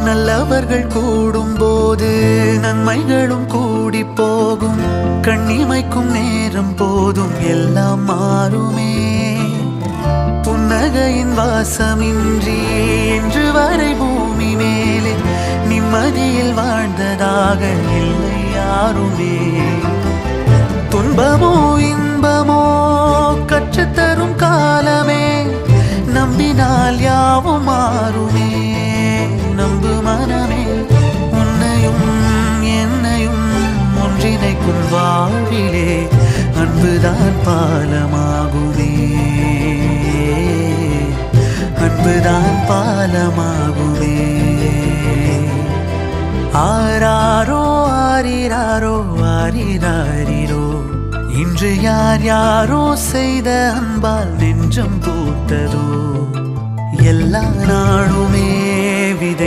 நல்லவர்கள் கூடும்போது நன்மைகளும் கூடி போகும். கண்ணிமைக்கும் நேரம் போதும் எல்லாம் மாறுமே. புன்னகையின் வாசமின்றி இன்று வரை பூமி மேலே நிம்மதியில் வாழ்ந்ததாக இல்லை யாருமே. துன்பமோ இன்பமோ கற்றுத்தரும் காலமே, நம்பினால் யாவும் மாறுமே. நம்பு மனமே, உன்னையும் என்னையும் ஒன்றிணைக்கும் வாழ்விலே அன்புதான் பாலமாகுமே. அன்புதான் பாலமாகுமே. ஆராரோ ஆரிராரோ ஆரிராரிரோ, இன்று யார் யாரோ செய்த அன்பால் நெஞ்சம் பூத்ததோ. எல்லா நாளுமே விதை